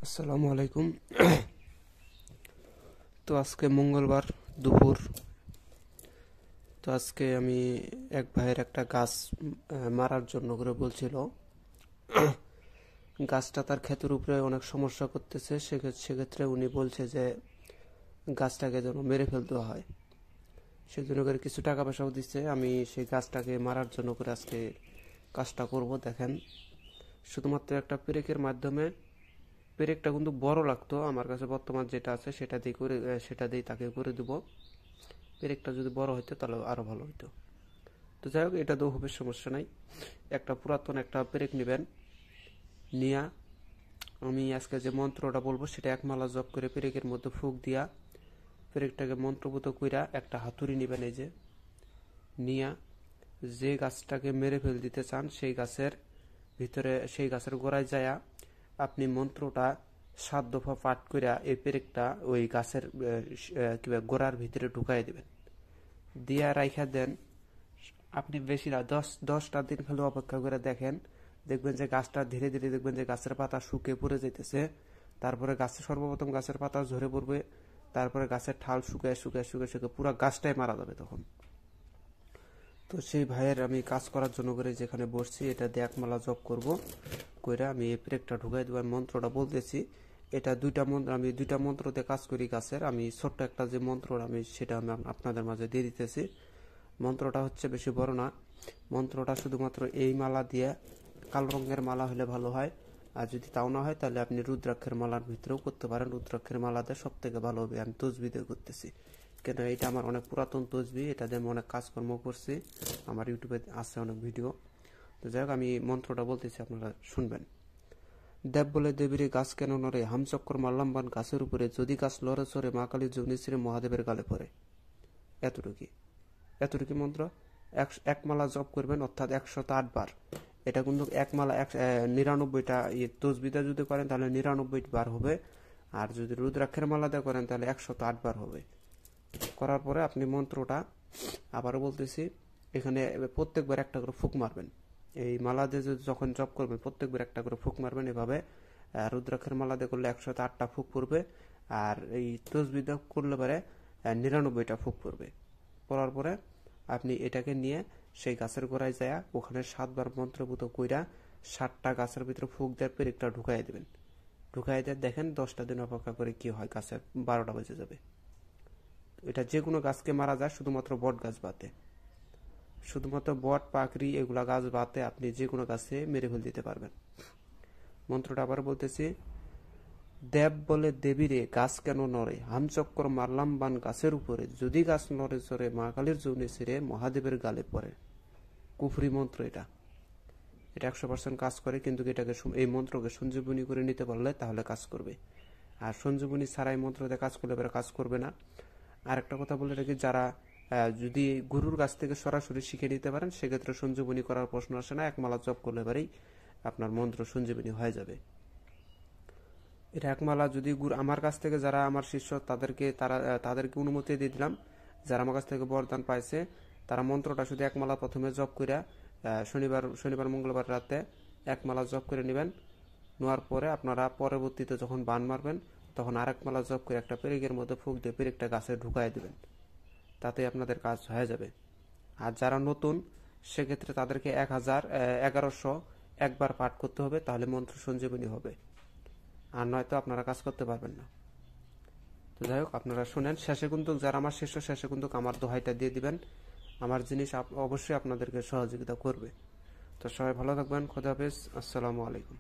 আসসালামু আলাইকুম। তো আজকে মঙ্গলবার দুপুর। তো আজকে আমি এক ভাইয়ের একটা গাছ মারার জন্য করে বলছিল। গাছটা তার ক্ষেতের উপরে অনেক সমস্যা করতেছে, সেক্ষেত্রে উনি বলছে যে গাছটাকে যেন মেরে ফেলতে হয়। সেজন্য করে কিছু টাকা পয়সাও দিচ্ছে। আমি সেই গাছটাকে মারার জন্য করে আজকে কাজটা করব। দেখেন, শুধুমাত্র একটা পেরেকের মাধ্যমে। পেরেকটা কিন্তু বড় লাগতো আমার কাছে, বর্তমান যেটা আছে সেটা দিয়ে তাকে করে দেবো। পেরেকটা যদি বড় হইতো তাহলে আরো ভালো হইতো। তো যাই হোক, এটা তো হবে, সমস্যা নাই। একটা পুরাতন একটা পেরেক নেবেন, নিয়া আমি আজকে যে মন্ত্রটা বলবো সেটা এক মালা জপ করে পেরেকের মধ্যে ফুঁক দিয়া পেরেকটাকে মন্ত্রপুত কইরা একটা হাতুড়ি নেবেন। এই যে নিয়া যে গাছটাকে মেরে ফেল দিতে চান সেই গাছের ভিতরে, সেই গাছের গোড়ায় যায়া আপনি মন্ত্রটা 7 দফা পাঠ কইরা এই পেরেকটা ওই গাছের কিংবা গোড়ার ভিতরে ঢুকাই দিবেন। দিয়া রাইখা দেন। আপনি বেশি না, 10টা দিন খালি অপেক্ষা করে দেখেন। দেখবেন যে গাছটা ধীরে ধীরে দেখবেন যে গাছের পাতা শুকিয়ে পড়ে যেতেছে। তারপরে সর্বপ্রথম গাছের পাতা ঝরে পড়বে, তারপরে গাছের ঠাল শুকায় শুকায় শুকায় শুকায় পুরো গাছটাই মারা যাবে তখন। তো সেই ভাইয়ের আমি কাজ করার জন্য করে যেখানে বসছি, এটা দিয়ে একমালা জপ করব কইরা আমি এই পেরেকটা ঢুকাই দেবো। মন্ত্রটা বলতেছি, এটা আমি দুইটা মন্ত্রতে কাজ করি গাছের। আমি ছোট্ট একটা যে মন্ত্র সেটা আমি আপনাদের মাঝে দিয়ে দিতেছি। মন্ত্রটা হচ্ছে বেশি বড় না। মন্ত্রটা শুধুমাত্র এই মালা দিয়ে, কালো রঙের মালা হলে ভালো হয়। আর যদি তাও না হয় তাহলে আপনি রুদ্রাক্ষের মালার ভিতরেও করতে পারেন। রুদ্রাক্ষের মালাতে সব থেকে ভালো হবে। আমি তসবি দিয়ে করতেছি, কেন এটা আমার অনেক পুরাতন তসবি। এটা দিয়ে আমি অনেক কাজকর্ম করছি, আমার ইউটিউবে আছে অনেক ভিডিও। তো যাই হোক, আমি মন্ত্রটা বলতেছি, আপনারা শুনবেন। দেব বলে দেবীরে গাছ কেন নড়ে, হামচক্কর মারলাম বান গাছের উপরে, যদি গাছ লড়ে চড়ে মা কালী জগনীশ্রী মহাদেবের গালে পড়ে। এতটুকু মন্ত্র এক মালা জপ করবেন, অর্থাৎ 108 বার। এটা কিন্তু এক মালা 99টা তসবিটা যদি করেন তাহলে 99 বার হবে। আর যদি রুদ্রাক্ষের মালাতে করেন তাহলে 108 বার হবে। করার পরে আপনি মন্ত্রটা আবারও বলতেছি, এখানে প্রত্যেকবার একটা করে ফুঁক মারবেন। এই মালা দিয়ে যখন জপ করবেন প্রত্যেকবার একটা করে ফুঁক মারবেন। এভাবে রুদ্রাক্ষের মালা দিয়ে করলে 108টা ফুঁক পড়বে, আর এই তসবিটা করলে পরে 99টা ফুঁক পড়বে। পড়ার পরে আপনি এটাকে নিয়ে সেই গাছের গোড়ায় যায় ওখানে 7 বার মন্ত্রপুত কইরা 7টা গাছের ভিতরে ফুঁক দিয়ে পেরেকটা ঢুকাই দেবেন। ঢুকাই দিয়ে দেখেন 10টা দিন অপেক্ষা করে কি হয়। গাছের 12টা বেজে যাবে। এটা যে কোনো গাছকে মারা যায়, শুধুমাত্র বট গাছ বাদে। শুধুমাত্র বট, পাকড়ি এগুলা গাছ বাদে আপনি যে কোনো গাছে মেরে ফেল দিতে পারবেন। মন্ত্রটা আবার বলতেছি, দেব বলে দেবীরে গাছ কেন নড়ে, হামচক্কর মারলাম বান গাছের উপরে, যদি গাছ নড়ে চড়ে মা কালীর জৌনে ছিঁড়ে মহাদেবের গালে পড়ে। কুফরি মন্ত্র এটা। এটা 100% কাজ করে, কিন্তু এটাকে এই মন্ত্রকে সঞ্জীবনী করে নিতে পারলে তাহলে কাজ করবে। আর সঞ্জীবনী ছাড়াই মন্ত্রতে কাজ করলে এবার কাজ করবে না। আর একটা কথা বলে রাখি, যারা যদি গুরুর কাছ থেকে সরাসরি শিখে নিতে পারেন সেক্ষেত্রে সঞ্জীবনী করার প্রশ্ন আসে না। এক মালা জপ করলে এবারেই আপনার মন্ত্র সঞ্জীবনী হয়ে যাবে। এটা একমালা যদি আমার কাছ থেকে যারা আমার শিষ্য তাদেরকে অনুমতি দিয়ে দিলাম। যারা আমার কাছ থেকে বরদান পাইছে তারা মন্ত্রটা শুধু একমালা প্রথমে জপ করে শনিবার মঙ্গলবার রাতে একমালা জপ করে নেবেন। নেওয়ার পরে আপনারা পরবর্তীতে যখন বান মারবেন তখন আরেক মালা জপ করে একটা পেরেকের মধ্যে ফুঁক দিয়ে পেরেকটা গাছে ঢুকাই দেবেন। তাতে আপনাদের কাজ হয়ে যাবে। আর যারা নতুন সেক্ষেত্রে তাদেরকে 1100 একবার পাঠ করতে হবে, তাহলে মন্ত্র সঞ্জীবনী হবে। আর নয়তো আপনারা কাজ করতে পারবেন না। তো যাই হোক, আপনারা শুনেন। শেষে কিন্তু যারা আমার শিষ্য শেষে কিন্তু আমার দোহাইটা দিয়ে দিবেন। আমার জিনিস অবশ্যই আপনাদেরকে সহযোগিতা করবে। তো সবাই ভালো থাকবেন। খোদা হাফেজ। আসসালামু আলাইকুম।